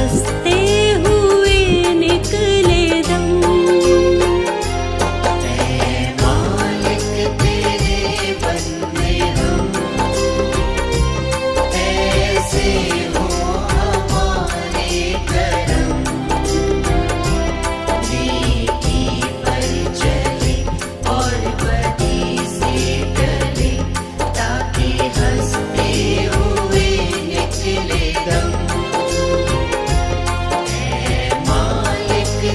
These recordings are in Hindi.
हंसते हुए निकले दम। मालिक तेरे बंदे हम, ऐसे हो हमारे करम। नेकी पर चले और बदी से डरे, ताकि हंसते हुए निकले दम। मालिक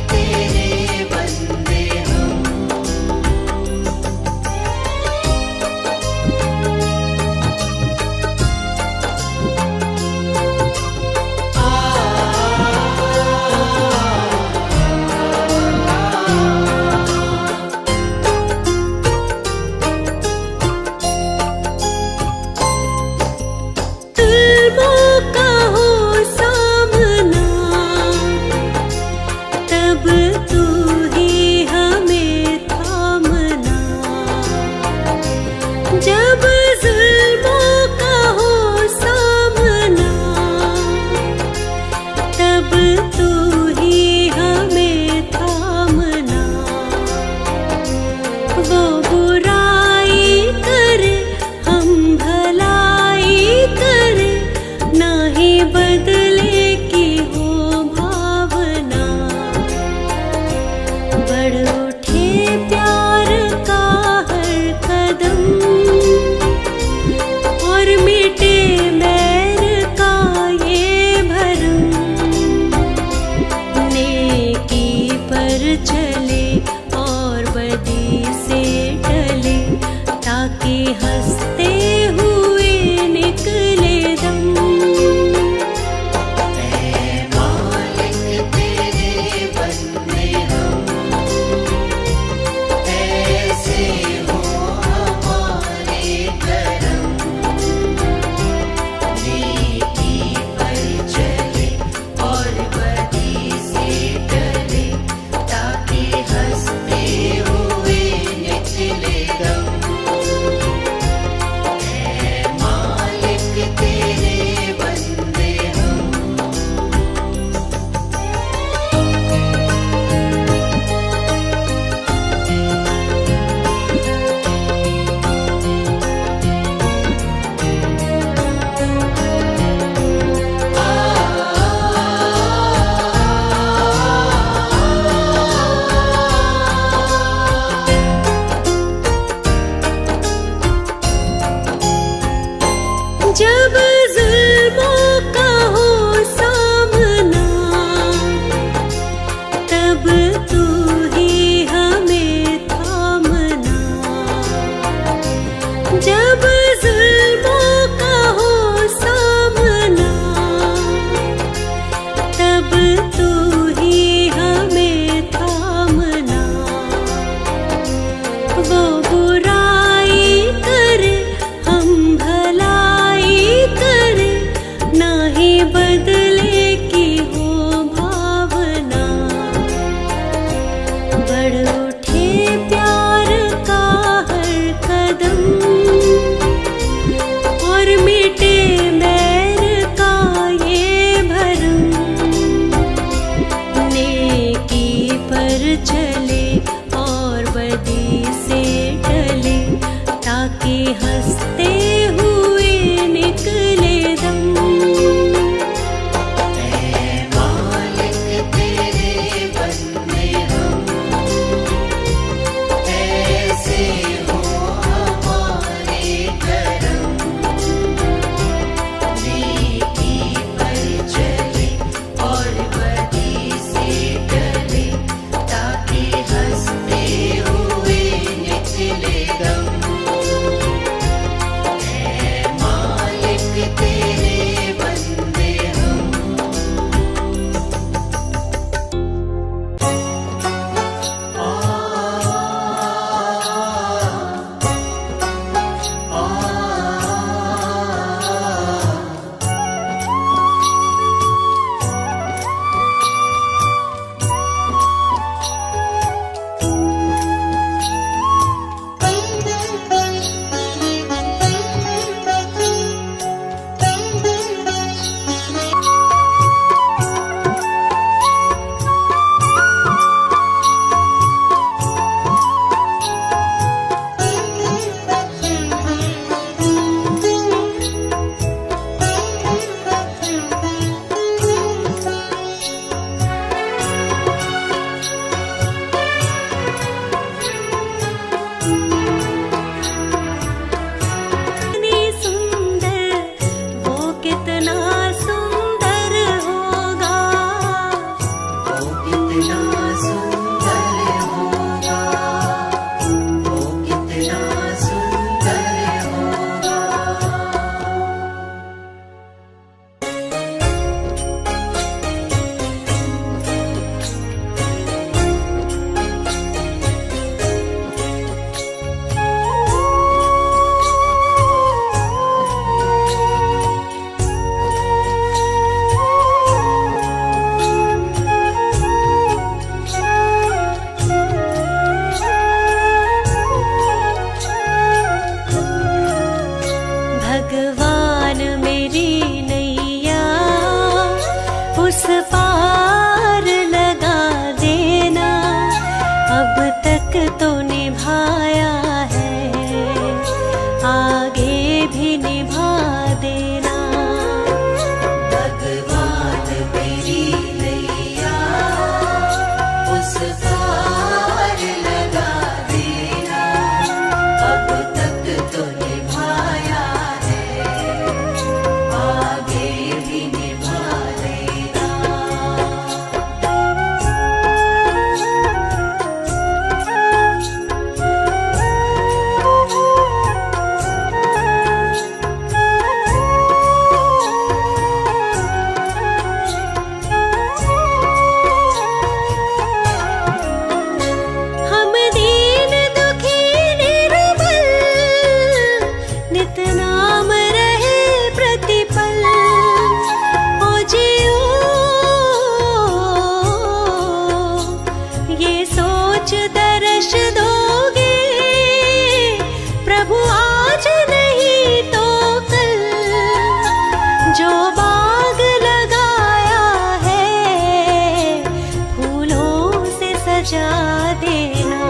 सजा देना।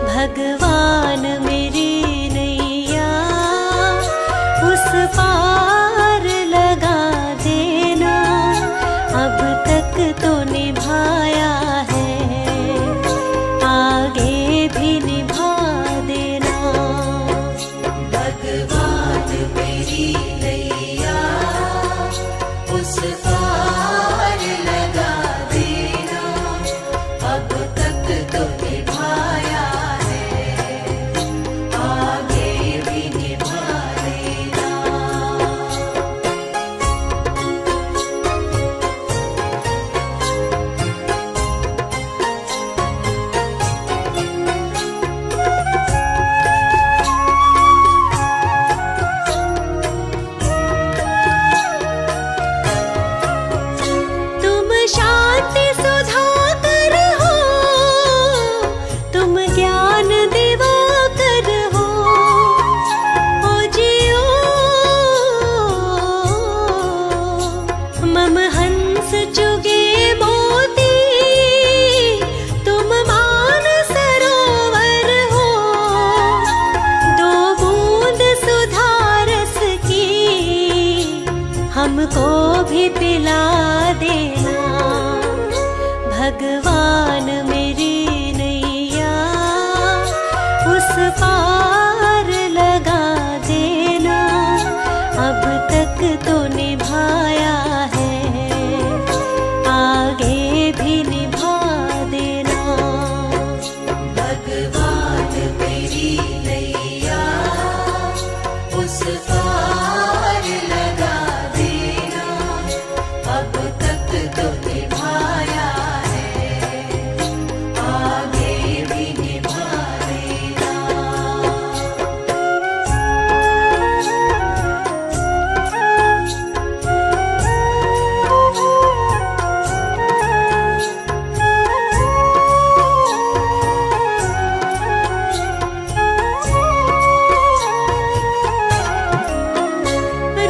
भगवान मेरी नैया उस पार लगा देना। अब तक तो निभाया है, आगे भी निभा देना। भगवान मेरी नैया उस पार लगा देना। अब तक तो निभाया है, आगे भी निभा देना। तुम शांति सुधाकर हो, तुम ज्ञान दिवाकर हो। ओ जियो मम हंस चुगे मोती, तुम मान सरोवर हो। दो बूंद सुधारस की हमको भी पिला देना। भगवान मेरी नैया उस पार लगा देना। अब तक तो निभाया है, आगे भी निभा देना। भगवान मेरी नैया उस पार लगा देना। अब तक तो निभाया है, आगे भी निभा देना।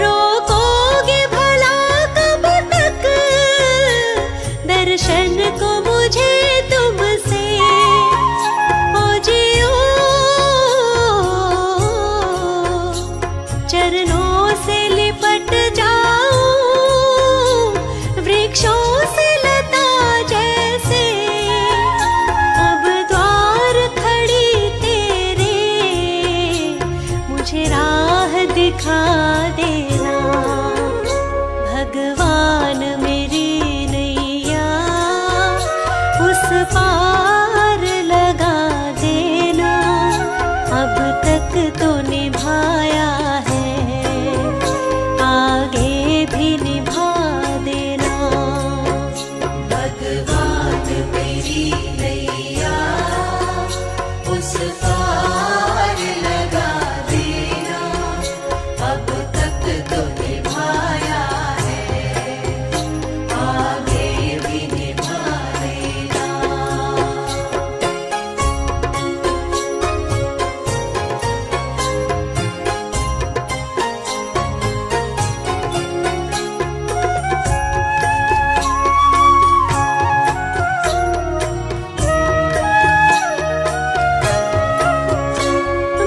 रोकोगे भला कब तक दर्शन को मुझे तुमसे। ओ जियो चरणों से लिपट जाऊं, वृक्षों से लता जैसे। अब द्वार खड़ी तेरे, मुझे राह दिखा देना। भगवान मेरी नैया उस पार लगा देना। अब तक तो निभाया है, आगे भी निभा देना। भगवान मेरी नैया उस पार लगा देना। अब तक तो निभाया है, आगे भी निभा देना।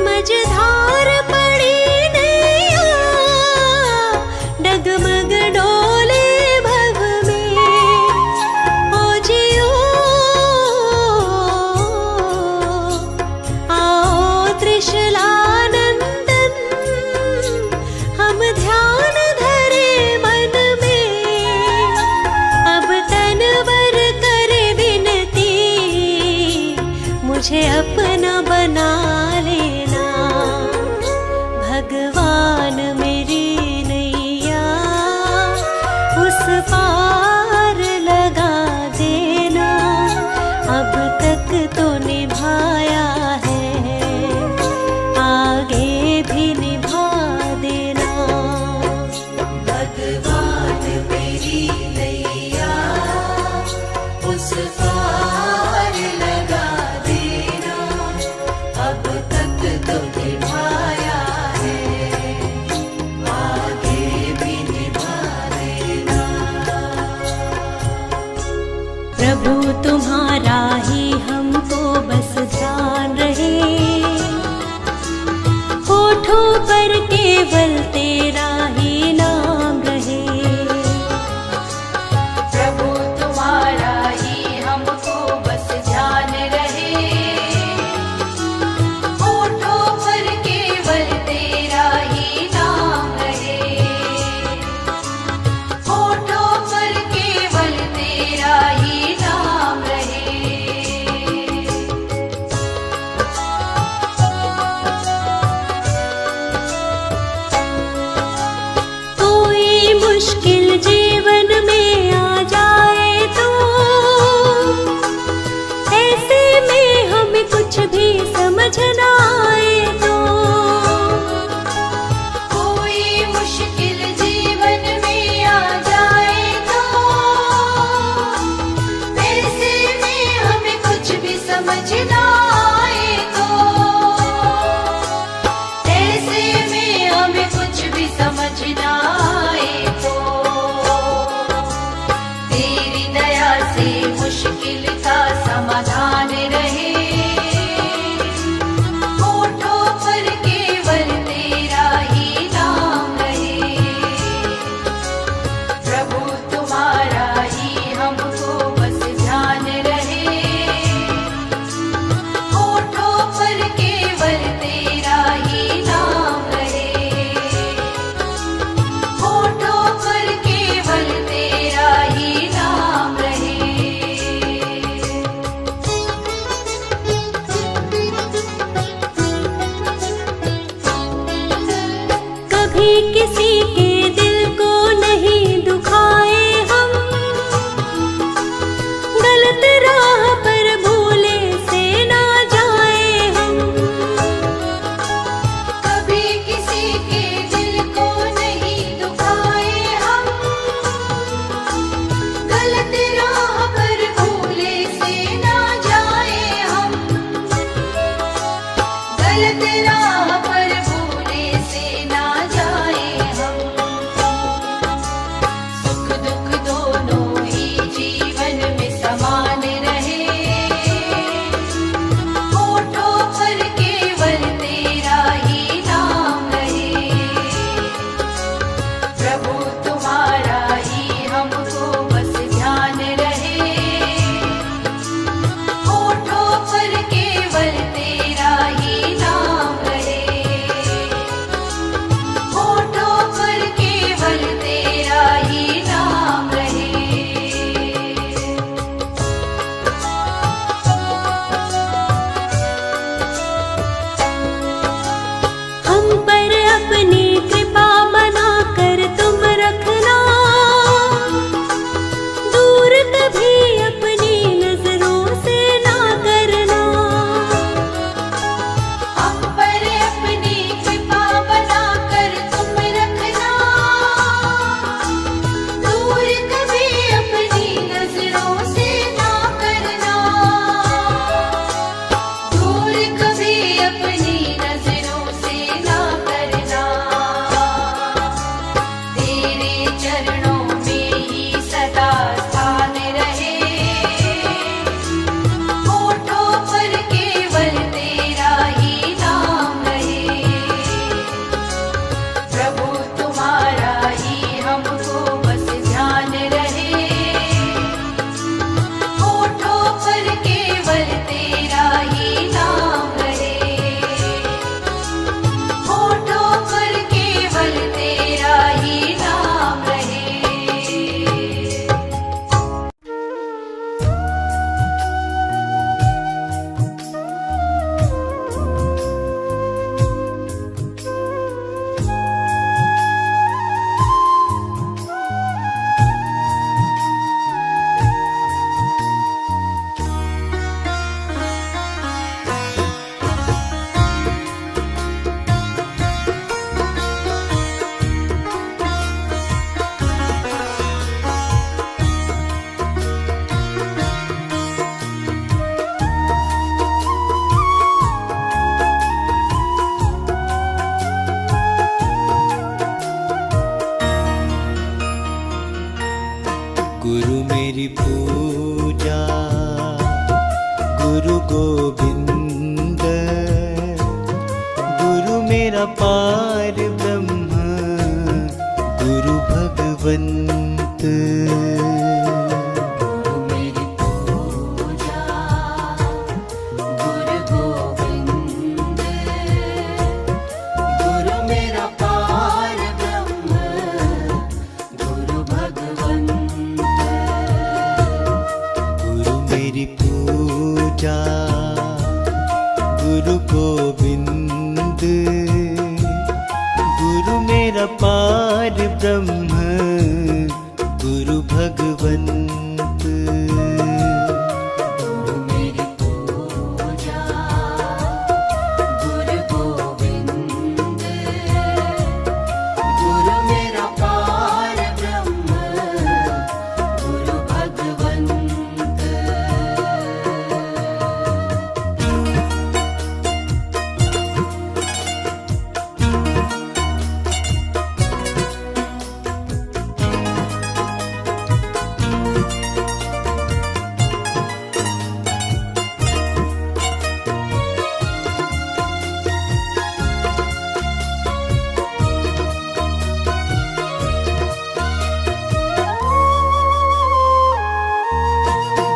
मझधार पड़ी नैया, डगमग डोले भव में। ओ जियो आओ त्रिशलानंदन, हम ध्यान धरे मन में। अब तनवर करे विनती, मुझे अपना बना लेना। भगवान मेरी नैया उस पार लगा देना। अब तक तो निभाया है, आगे भी निभा देना। भगवान मेरी नैया उस पार लगा देना। अब तक तो निभाया है, आगे भी निभा देना। प्रभु तुम्हारा गुरु मेरी पूजा, गुरु गोविंद, गुरु मेरा पार ब्रह्म, गुरु भगवंत। गुरु मेरी पूजा, गुरु गोविंद, गुरु मेरा पार ब्रह्म, गुरु भगवंत। गुरु मेरी पूजा, गुरु गोविंद, गुरु मेरा पार ब्रह्म, गुरु भगवंत। गुरु मेरी पूजा, गुरु गोविंद, गुरु मेरा पार ब्रह्म, गुरु भगवंत।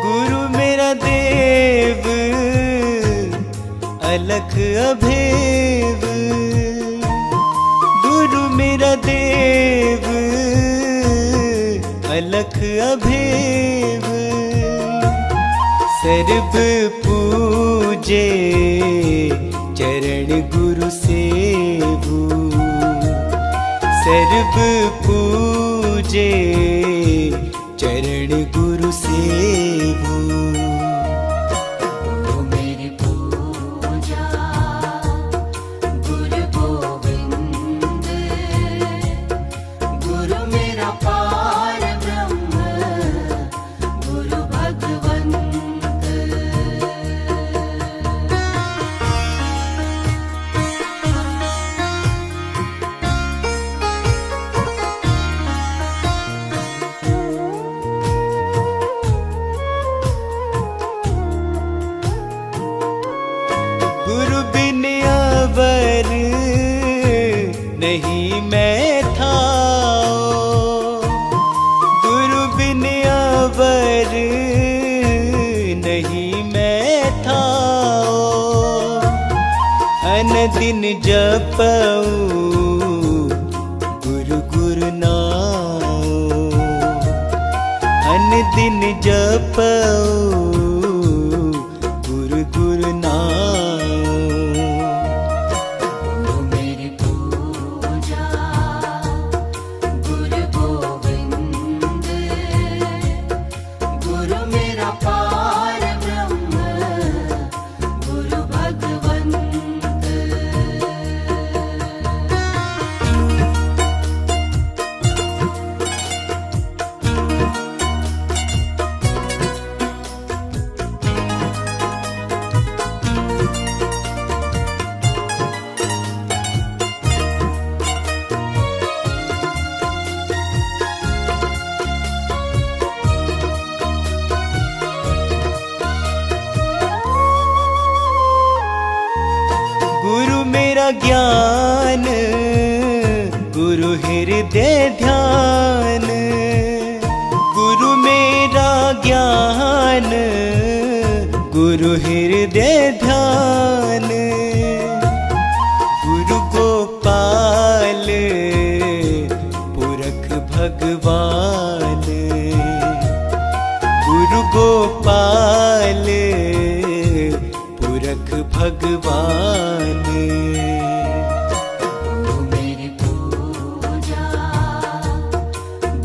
गुरु मेरा देव, अलख अभेव, गुरु मेरा देव, अलख अभेव। सर्व पूजे चरण गुरु सेवु, सर्व पूजे चरण गुरु सेवु। गुरु मेरी पूजा, गुरु गोविंद, गुरु मेरा पार ब्रह्म, गुरु भगवंत। गुरु बिन अवर नहीं मैं थाओ, गुरु बिन अवर नहीं मैं थाओ। अनदिन जपऊं गुरु गुरु नाओ, अनदिन जपऊं गुरु गुरु नाओ। गुरु मेरी पूजा, गुरु गोविंद, गुरु मेरा पार ब्रह्म, गुरु भगवंत। गुरु मेरा ज्ञान, गुरु हृदय ध्यान, गुरु मेरा ज्ञान, गुरु हृदय ध्यान। गुरु गोपाल पुरख भगवान, गुरु गोपाल पुरख भगवान। गुरु मेरी पूजा,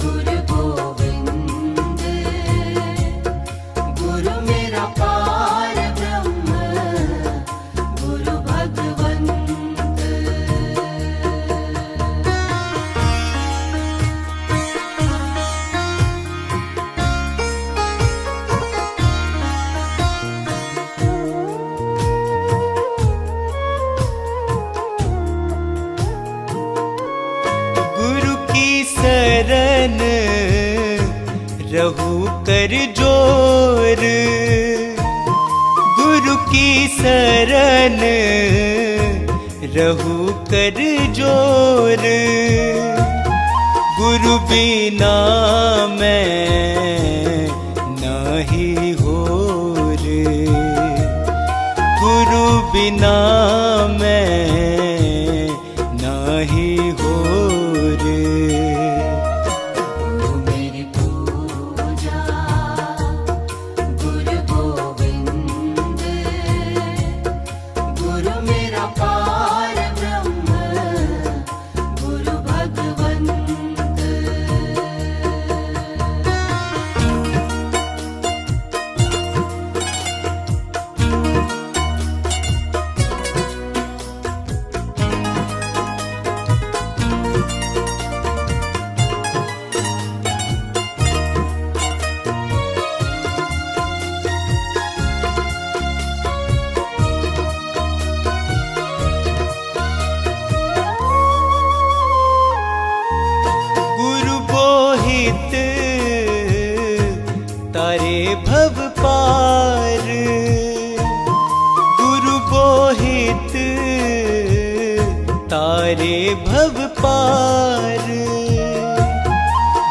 गुरु गोविंद, गुरु मेरा पार ब्रह्म, गुरु भगवंत। रहू कर जोर, गुरु की शरण रहू कर जोर। गुरु बिना मैं नहीं होर, गुरु बिना मैं नहीं होर। गुरु मेरी पूजा गुरु गोविंद, गुरु मेरा पार ब्रह्म गुरु भगवंत। गुरु बोहित तारे भव पार, गुरु बोहित तारे भव पार।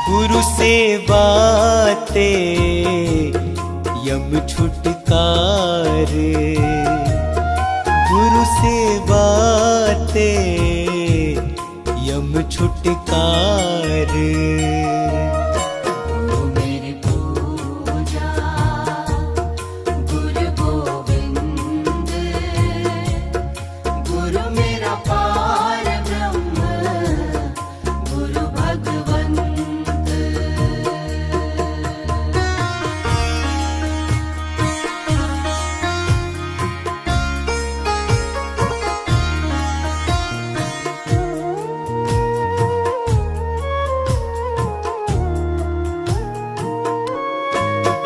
गुरु सेवा ते यम छुटकार, गुरु सेवा ते यम छुटकार। गुरु मेरी पूजा गुरु गोविंद, गुरु मेरा पार ब्रह्म गुरु भगवंत।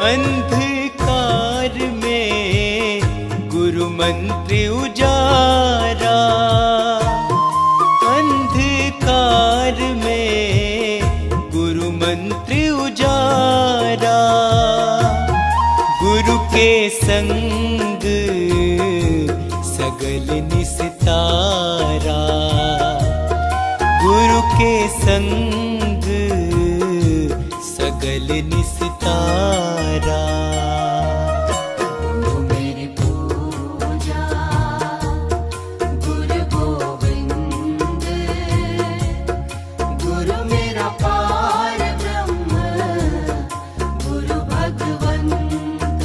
अंधकार में गुरु मंत्र उजारा, अंधकार में गुरु मंत्र उजारा। गुरु के संग सगल निस्तारा, गुरु के संग सगल निस्तारा। गुरु मेरी पूजा गुरु गोविंद, गुरु मेरा पार ब्रह्म गुरु भगवंत।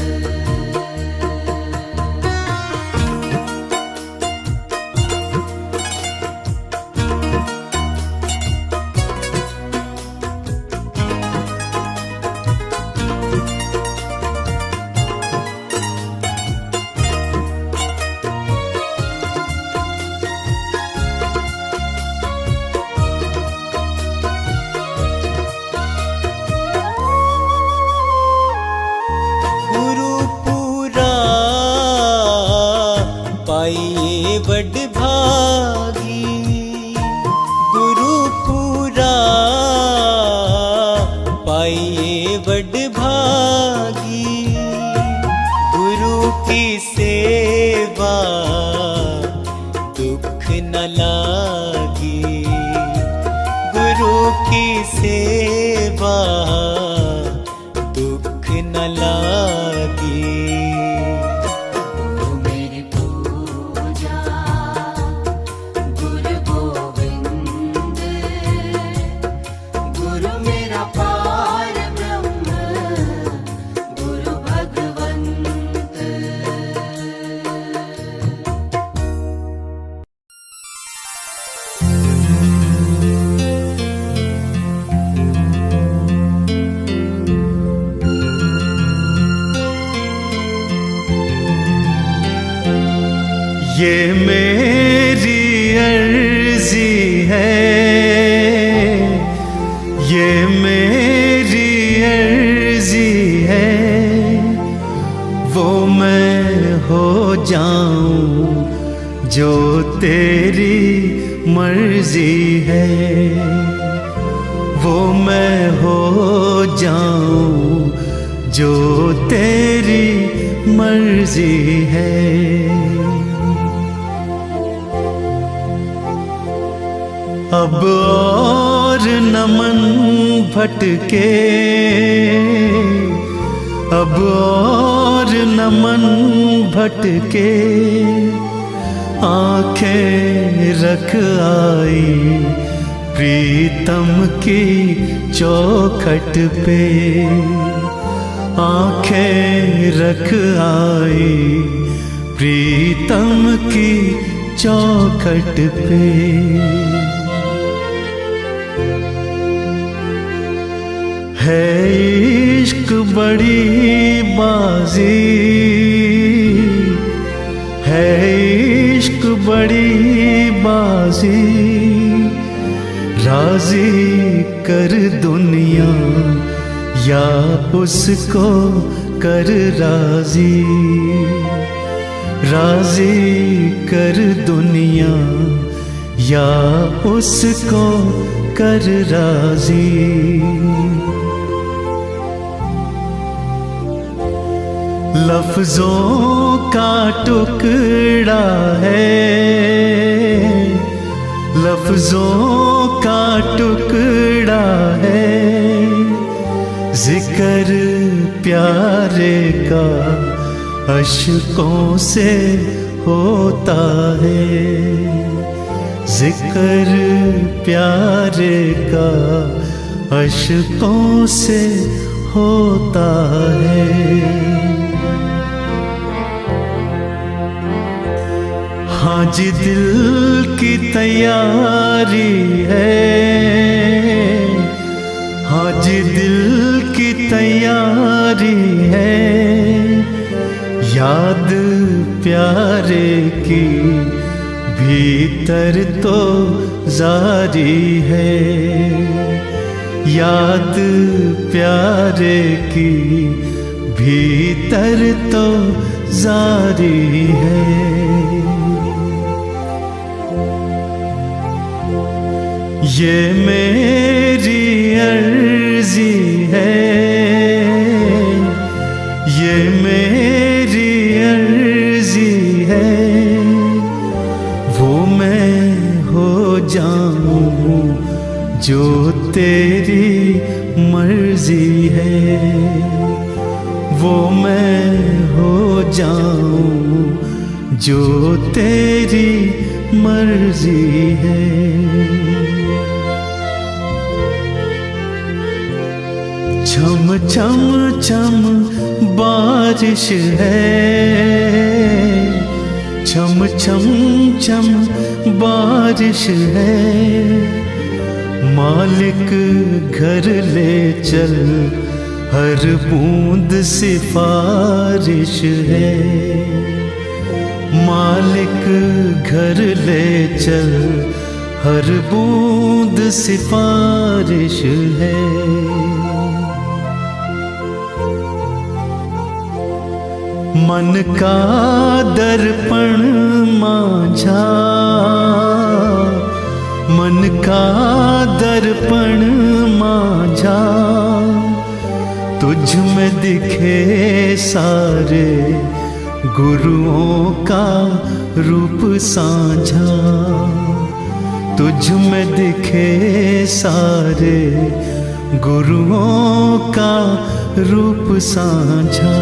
गुरु पूरा पाइए बड़ भागी, गुरु पूरा पाइए बड़ भागी। गुरु की सेवा दुख न लागी, गुरु की सेवा दुख न लागी। गुरु मेरी पूजा गुरु गोविंद, गुरु मेरा पार ब्रह्म गुरु भगवंत। ये मेरी अर्जी है, ये मेरी अर्जी है, वो मैं हो जाऊं जो तेरी मर्जी है, वो मैं हो जाऊं जो तेरी मर्जी है। अब और न मन भटके, अब और न मन भटके, आंखें रख आई प्रीतम की चौखट पे, आंखें रख आई प्रीतम की चौखट पे। है इश्क बड़ी बाजी, है इश्क बड़ी बाजी, राजी कर दुनिया या उसको कर राजी, राजी कर दुनिया या उसको कर राजी। लफ्जों का टुकड़ा है, लफ्जों का टुकड़ा है, जिक्र प्यारे का अश्कों से होता है, जिक्र प्यारे का अश्कों से होता है। हाँ जी दिल की तैयारी है, हाँ जी दिल की तैयारी है, याद प्यारे की भीतर तो जारी है, याद प्यारे की भीतर तो जारी है। ये मेरी अर्जी है, ये मेरी अर्जी है, वो मैं हो जाऊं जो तेरी मर्जी है, वो मैं हो जाऊं जो तेरी मर्जी है। छम छम छम बारिश है, छम छम छम बारिश है, मालिक घर ले चल हर बूंद सिफारिश है, मालिक घर ले चल हर बूंद सिफारिश है। मन का दर्पण मांझा, मन का दर्पण मांझा, तुझ में दिखे सारे गुरुओं का रूप साझा, तुझ में दिखे सारे गुरुओं का रूप साझा।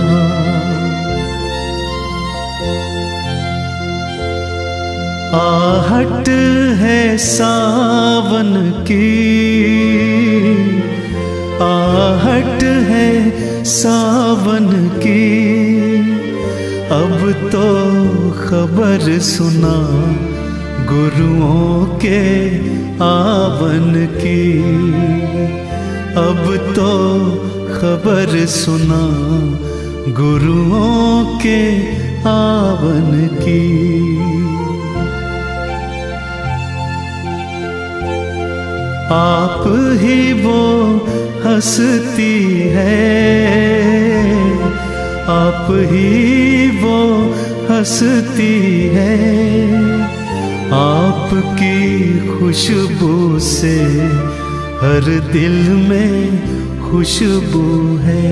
आहट है सावन की, आहट है सावन की, अब तो खबर सुना गुरुओं के आवन की, अब तो खबर सुना गुरुओं के आवन की। आप ही वो हंसती है, आप ही वो हंसती है, आपकी खुशबू से हर दिल में खुशबू है।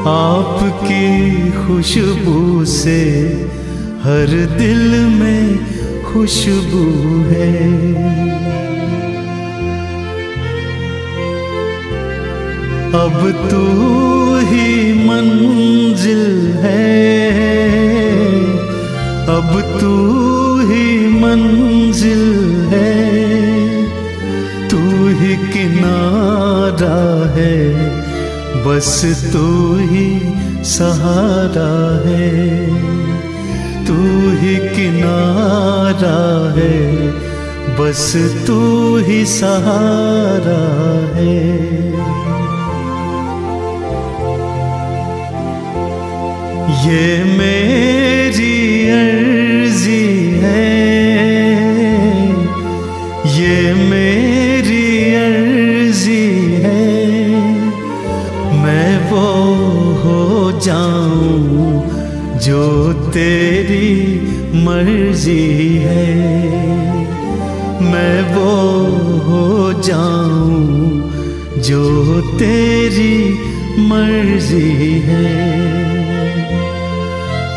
आपकी खुशबू से हर दिल में खुशबू है। अब तू ही मंजिल है, अब तू ही मंजिल है, तू ही किनारा है, बस तू ही सहारा है। तू ही किनारा है, बस तू ही सहारा है। ये मेरी अर्जी है, ये मेरी अर्जी है, मैं वो हो जाऊं जो तेरी मर्जी है। मैं वो हो जाऊं जो तेरी मर्जी है।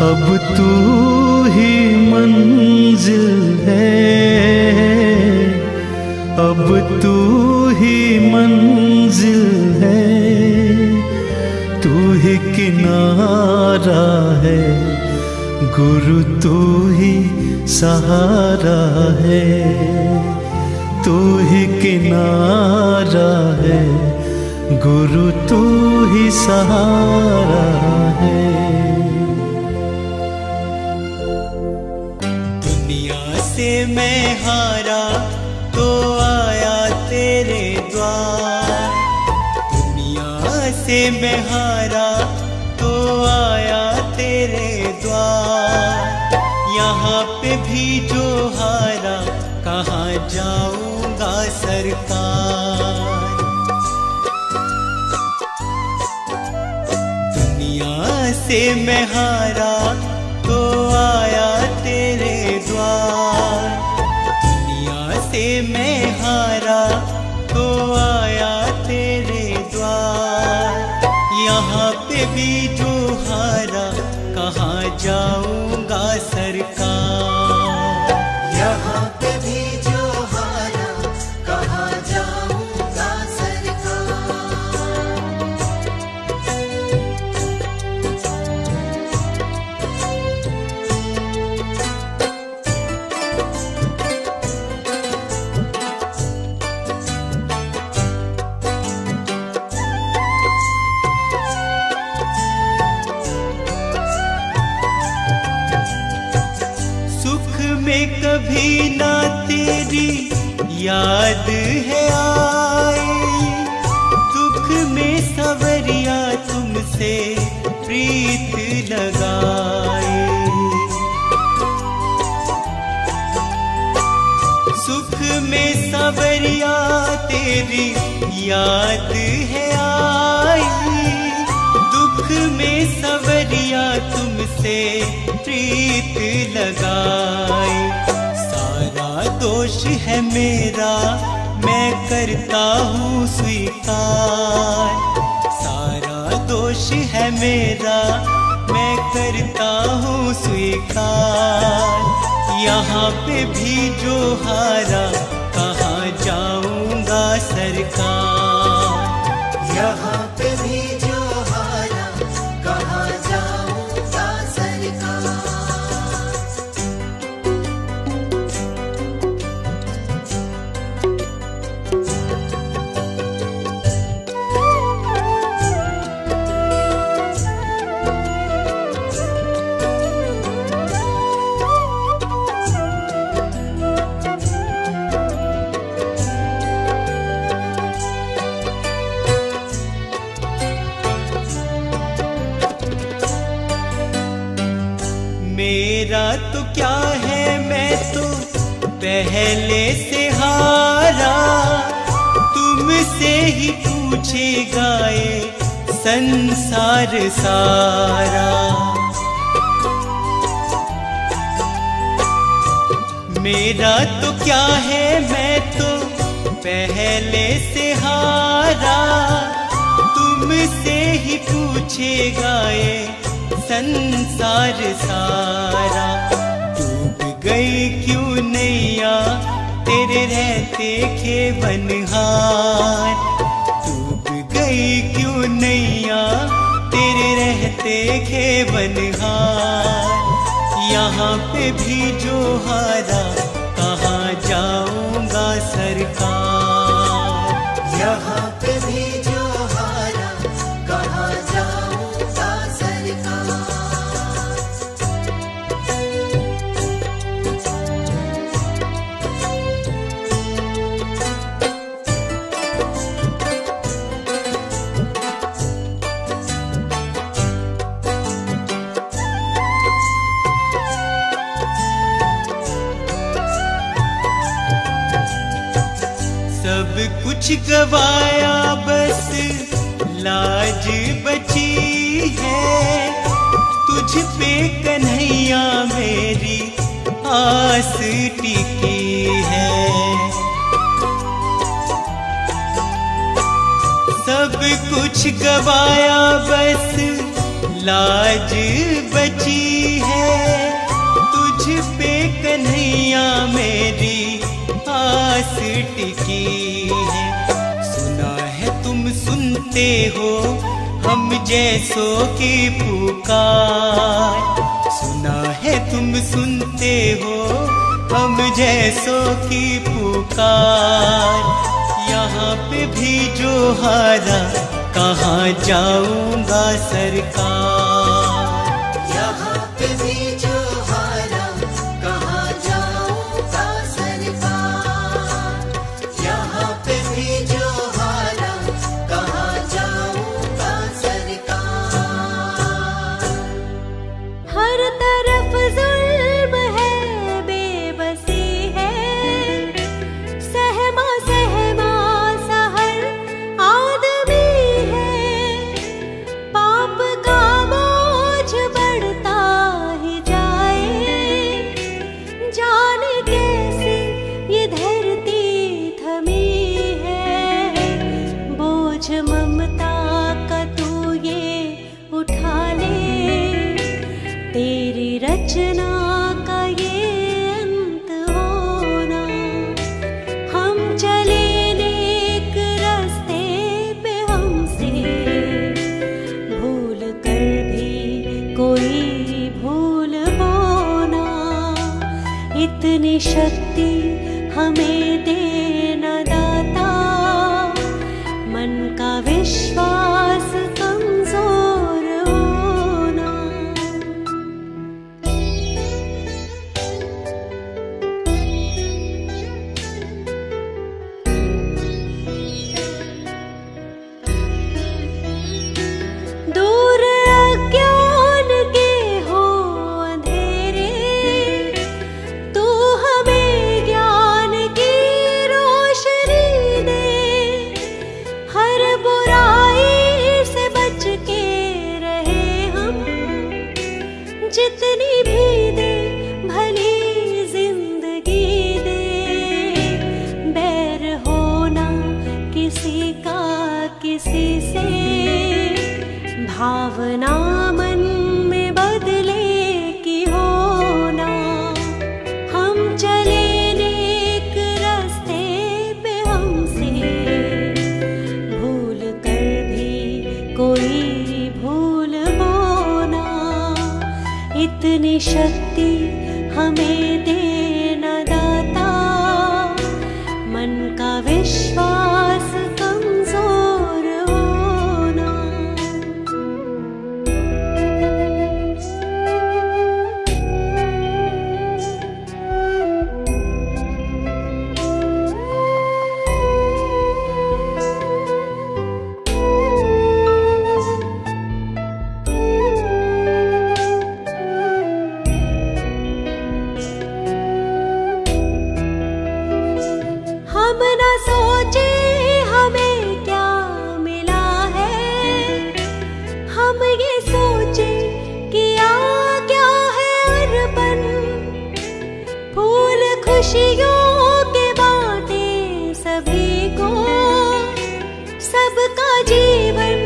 अब तू ही मंजिल है, अब तू ही मंजिल है, तू ही किनारा है, गुरु तू ही सहारा है। तू ही किनारा है, गुरु तू ही सहारा है। से मैं हारा तो आया तेरे द्वार, दुनिया से मैं हारा तो आया तेरे द्वार। यहाँ पे भी जो हारा कहाँ जाऊंगा सरकार। दुनिया से मैं हारा तो आया तेरे द्वार, दुनिया से मैं हारा तो आया तेरे द्वार। यहाँ पे भी जो हारा कहाँ जाऊंगा सरकार। यहाँ पे भी जो हारा कहाँ जाऊंगा सरकार। कभी ना तेरी याद है आई, दुख में सवरिया तुमसे प्रीत लगाए। सुख में सवरिया तेरी याद है आई, दुख में सवरिया तुमसे प्रीत लगाए। सारा दोष है मेरा मैं करता हूँ स्वीकार, सारा दोष है मेरा मैं करता हूँ स्वीकार। यहाँ पे भी जो हारा कहाँ जाऊंगा सरकार। यहाँ पे भी जो हारा कहाँ जाऊंगा सरकार। मेरा तो क्या है मैं तो पहले से हारा, तुमसे ही पूछेगा ये संसार सारा। मेरा तो क्या है मैं तो पहले से हारा, तुम तुमसे ही पूछेगा ये संसार सारा। डूब गई क्यों नैया तेरे रहते खेवनहार। डूब गई क्यों नैया तेरे रहते खेवनहार। यहाँ पे भी जो हारा कहाँ जाऊंगा सरकार। यहाँ पे भी जो हारा कहाँ जाऊंगा सरकार। सब कुछ गवाया बस लाज बची है। तुझ पे कन्हैया मेरी आस टिकी है। सब कुछ गवाया बस लाज बची है। तुझ पे कन्हैया मेरी आस टिकी है। सुना है तुम सुनते हो हम जैसों की पुकार। सुना है तुम सुनते हो हम जैसों की पुकार। यहाँ पे भी जो हारा कहाँ जाऊंगा सरकार। यहाँ पे भी जो हारा कहाँ जाऊंगा सरकार। यहाँ पे भी जो हारा कहाँ जाऊंगा सरकार। हर तरफ जुल्म है, बेबसी है, सहमा सहमा सा हर आदमी है। पाप का बोझ बढ़ता ही जाए, जाने कैसे ये धरती थमी है। बोझ ममता का तू ये उठा ले, तेरी रचना का ये अंत होना। हम चले नेक रास्ते पे, हमसे भूल कर भी कोई भूल होना। इतनी शक्ति हमें देना दाता, मन का विश्वास कमजोर होना। दूर अज्ञान के हो अंधेरे, तू हमें ज्ञान की रोशनी दे। हर बुराई से बच के रहे हम, जितनी भी दे भली जिंदगी दे। बैर होना किसी का किसी से, भावना मन में बदले की होना। हम चले नेक रास्ते पे, हमसे भूल कर भी कोई भूल होना। इतनी शक्ति हमें देना दाता, मन का विश्वास कमजोर होना। हम न सोचे हमें क्या मिला है, हम ये सोचे किया क्या है अर्पण। फूल खुशियों के बांटे सभी को, सबका जीवन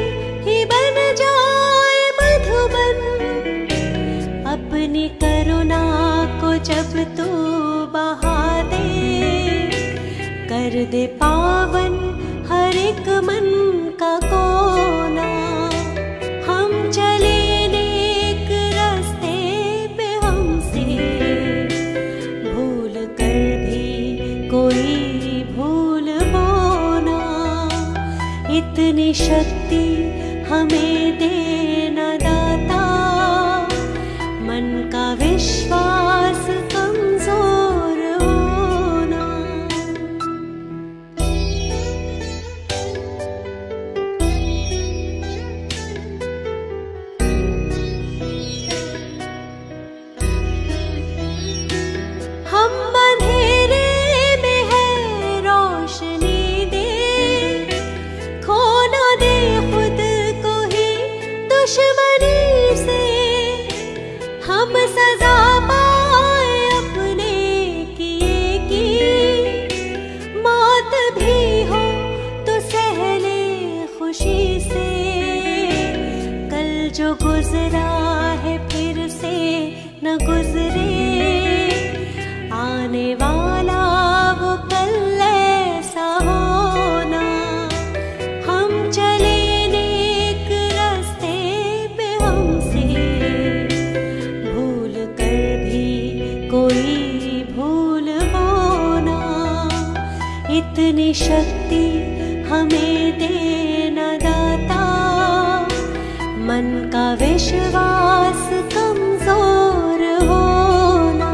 दे पावन हर एक मन का कोना। हम चले नेक रास्ते पे, हमसे भूल कर भी कोई भूल बोना। इतनी शक्ति हमें देना दाता, मन का विश्वास कमजोर होना। हम अंधेरे में है रोशनी दे, खो ना दे खुद को ही दुश्मनी से। हम सजा पाए अपने किए की, मौत भी हो तो सह ले खुशी से। कल जो गुजरा है फिर से न गुजरे, आने वाला वो कल ऐसा होना। हम चले नेक रास्ते पे, हमसे भूल कर भी कोई भूल होना। इतनी शक्ति हमें देना दाता, मन का विश्वास कमजोर होना।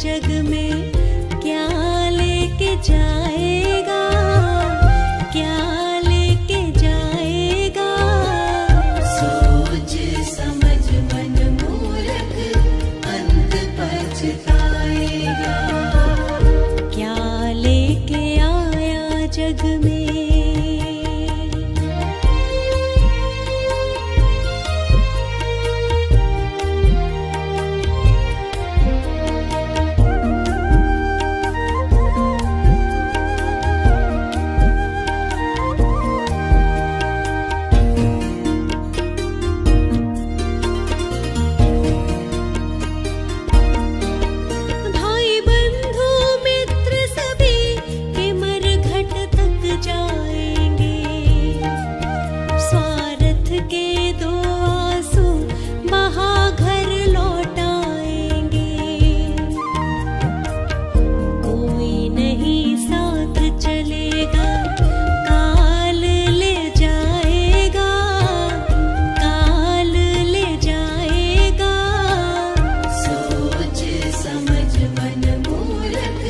जग में क्या लेके जाएगा, क्या लेके जाएगा। सोच समझ मन मूर्ख अंत पछताएगा। क्या लेके आया जग में। भाई बंधु मित्र सभी के मरघट तक जाएंगे। स्वार्थ के दो आंसू बहा घर लौट आएंगे। कोई नहीं साथ चलेगा, काल ले जाएगा, काल ले जाएगा। सोच समझ मन मूर्ख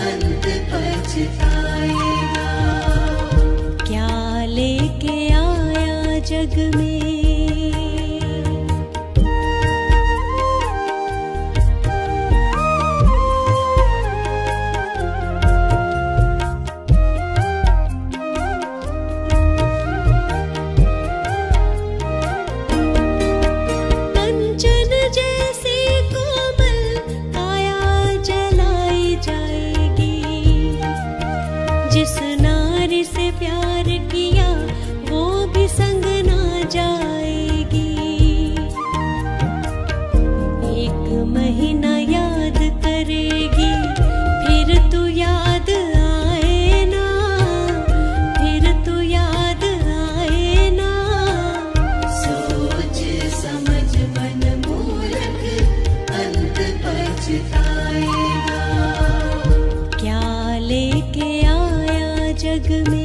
अंत पछताएगा। क्या लेके आया जग में। कंचन जैसी कोमल काया जलाई जाएगी। जिस नारी से प्यार किया वो भी संग ना जाएगी। एक महीना याद करेगी, फिर तू याद आए ना, फिर तू याद आए ना। सोच समझ मन मूर्ख अंत पछताएगा। क्या लेके आया जग में।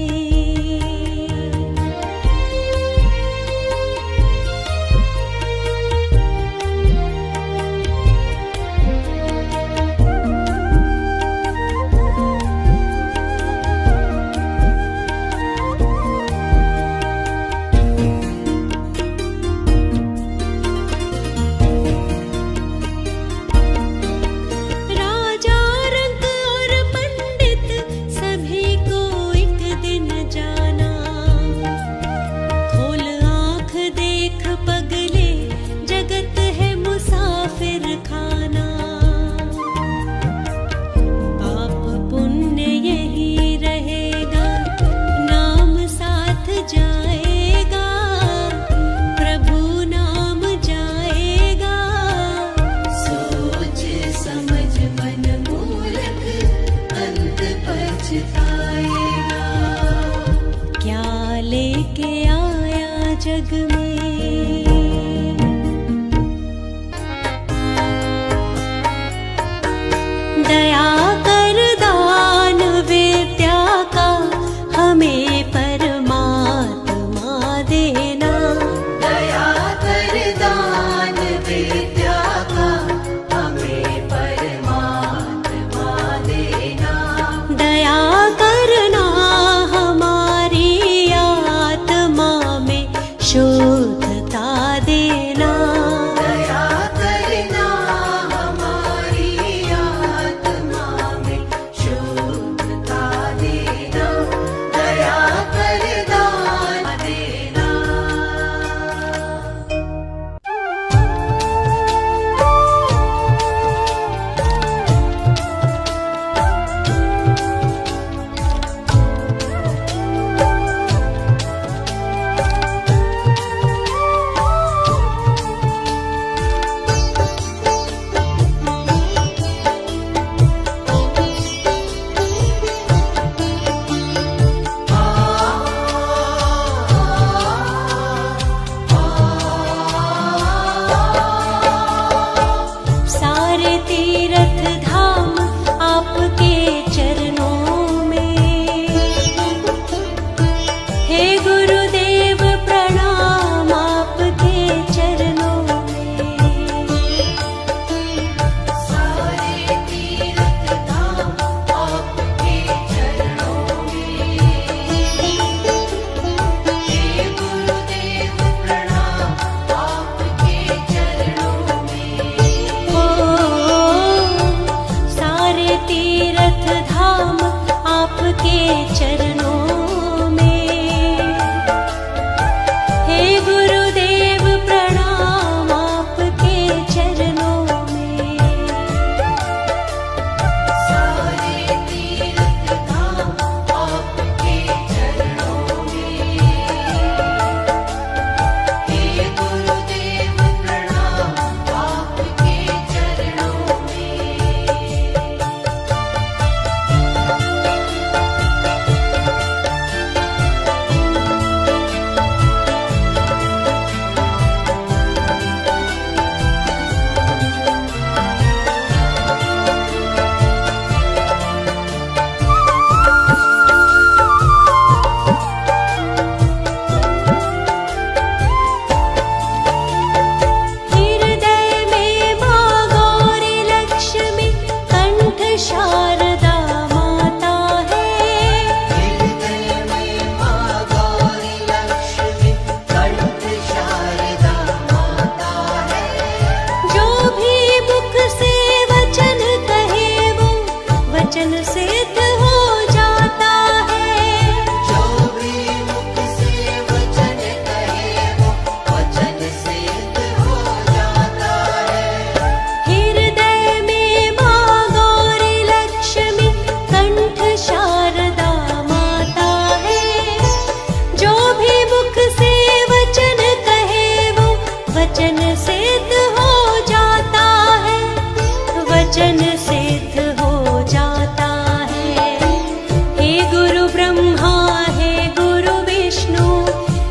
वचन सिद्ध हो जाता है। हे गुरु ब्रह्मा, हे गुरु विष्णु,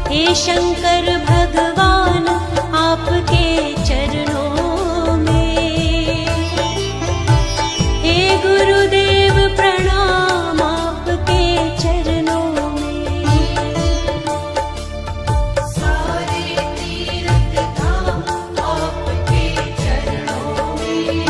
हे शंकर भगवान, आपके चरणों में। हे गुरुदेव प्रणाम, आपके चरणों में। सारे तीर्थ धाम आपके चरणों में।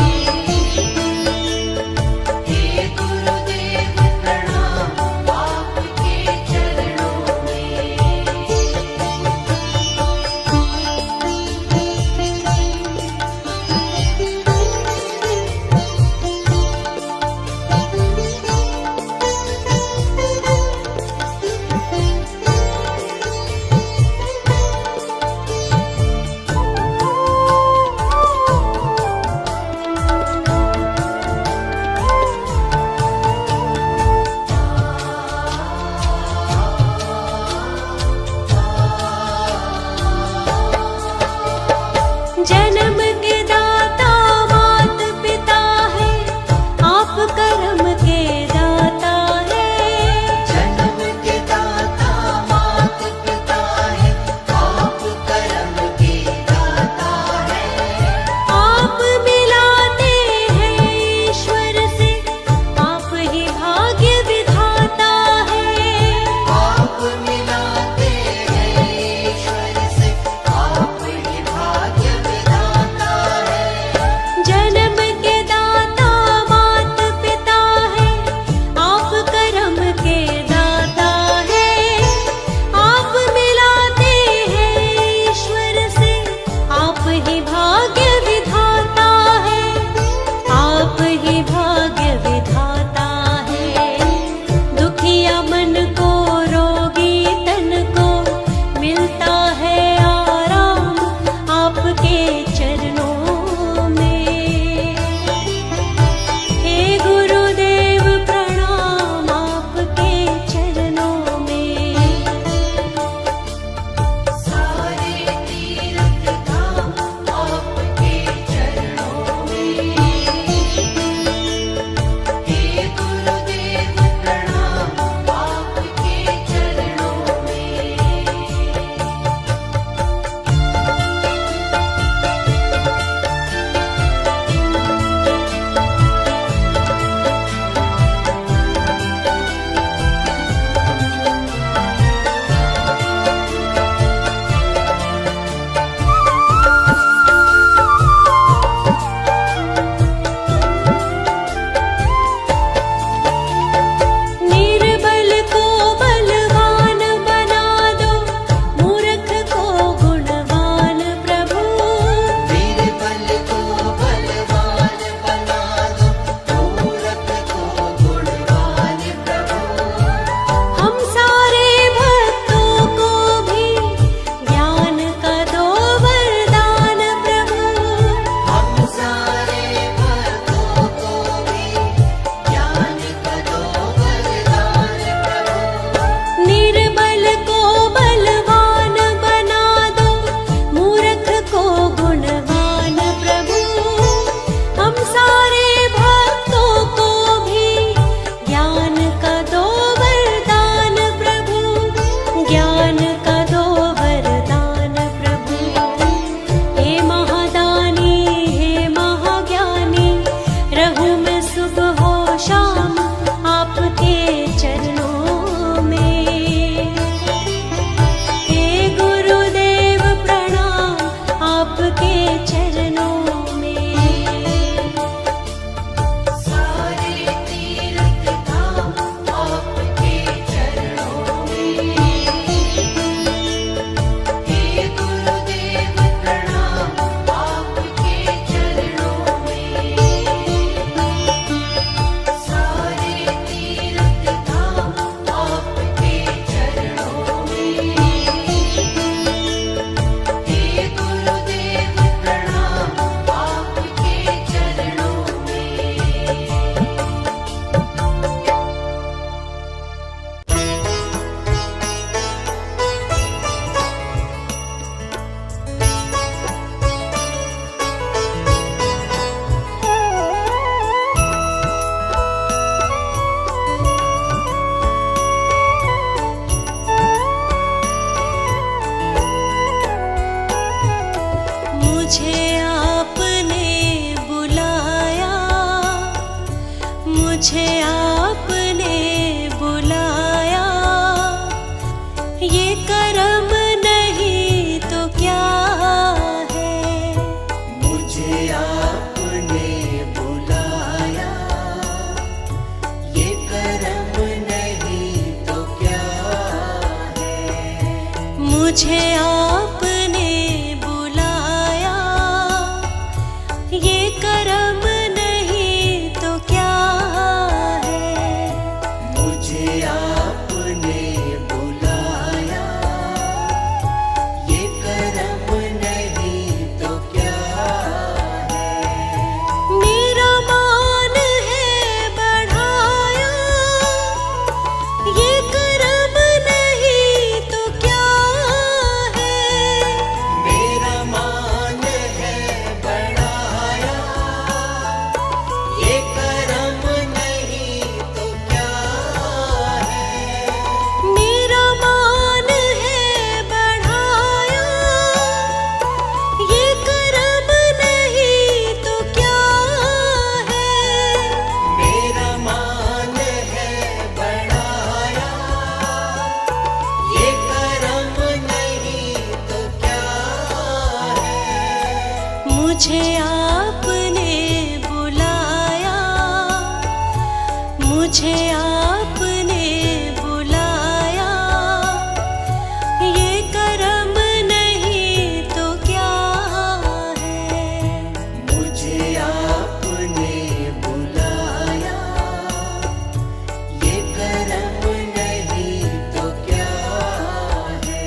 मुझे आपने बुलाया, ये करम नहीं तो क्या है। मुझे आपने बुलाया, ये करम नहीं तो क्या है। मुझे आपने बुलाया, ये करम नहीं तो क्या है। मुझे आपने बुलाया, ये करम नहीं तो क्या है। मेरा मान है बढ़ाया, ये करम नहीं तो क्या है। मेरा मान है बढ़ाया, ये करम नहीं तो क्या है। मेरा मान है बढ़ाया, ये करम नहीं तो क्या है। मेरा मान है बढ़ाया, ये करम नहीं तो क्या है। मुझे आपने बुलाया, मुझे आपने बुलाया, ये करम नहीं तो क्या है। मुझे आपने बुलाया, ये करम नहीं तो क्या है।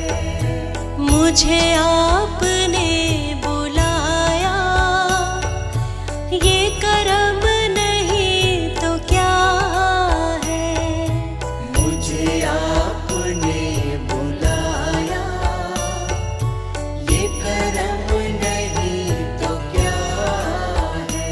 मुझे आपने बुलाया, ये करम नहीं तो क्या है। मुझे आपने बुलाया, ये करम नहीं तो क्या है।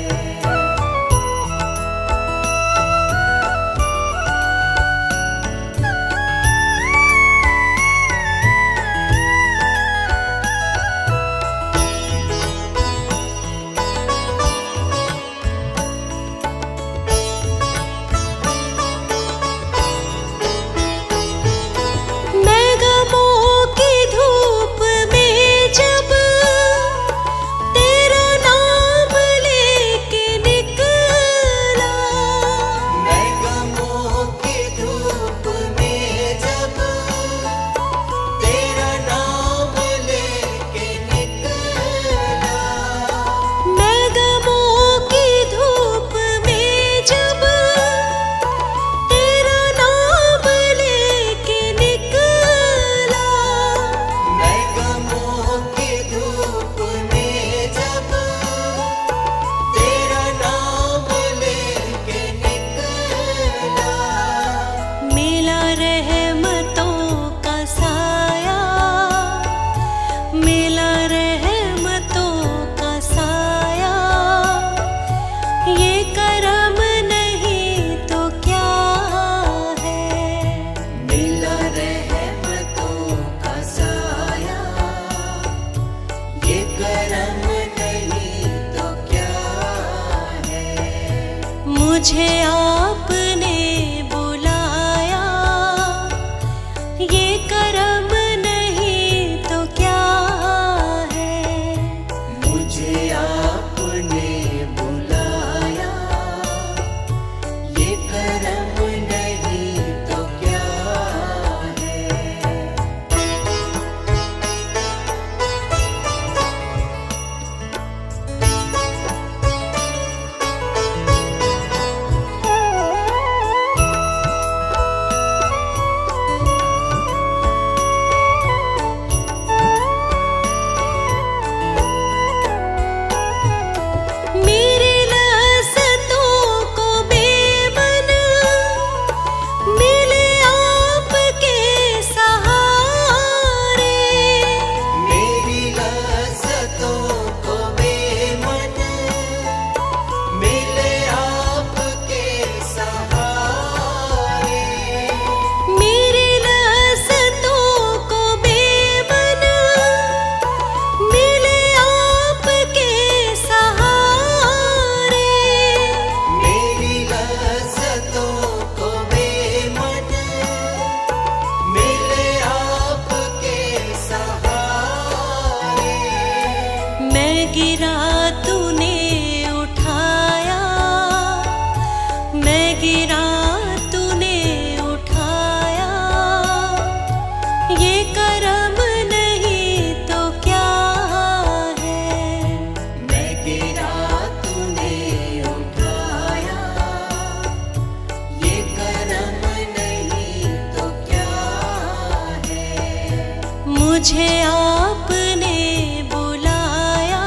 मैं गमों की धूप में जब तेरा नाम लेके निकला, मैं गमों की धूप में जब तेरा नाम लेके निकला। मैं गमों की धूप में जब तेरा नाम लेके निकला। मैं गमों की धूप में जब तेरा नाम लेके निकला। मिला रहमतों का साया, मिला रहमतों का साया, ये करम नहीं तो क्या है। मिला रहमतों का साया, ये करम नहीं तो क्या है। मुझे आपने बुलाया, ये करम नहीं तो क्या है। मुझे आपने बुलाया, ये करम नहीं तो क्या है। मुझे आपने बुलाया,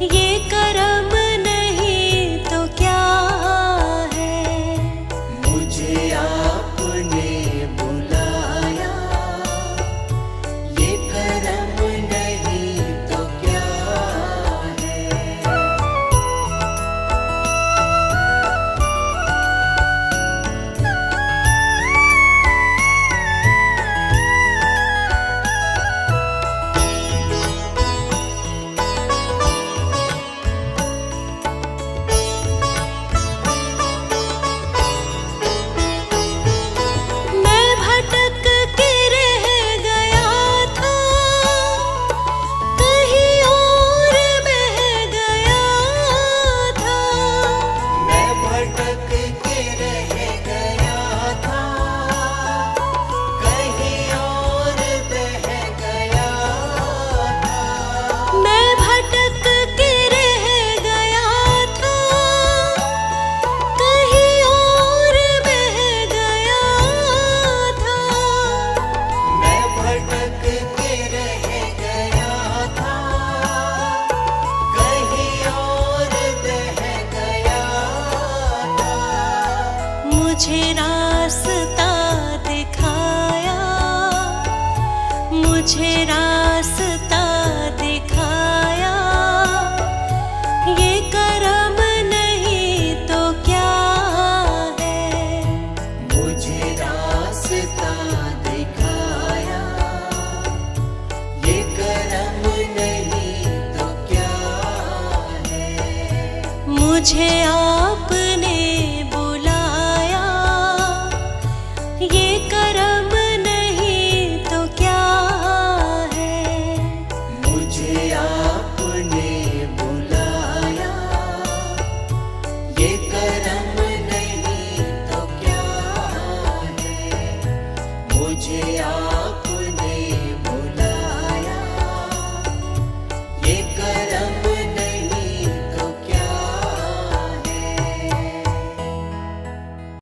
ये करम नहीं तो क्या है। मुझे आपने बुलाया, ये करम नहीं तो क्या है। मैं भटक के रह गया था, कहीं और बह गया था। मैं भटक के रह गया था, कहीं और बह गया था। मैं भटक के रह गया था, कहीं और बह गया था। मैं भटक के रह गया था, कहीं और बह गया था। मुझे रास्ता दिखाया, मुझे रास्ता दिखाया, ये करम नहीं तो क्या है। मुझे रास्ता दिखाया, ये करम नहीं तो क्या है। मुझे आपने बुलाया, ये करम नहीं तो क्या है। मुझे आपने बुलाया, ये करम नहीं तो क्या है। मुझे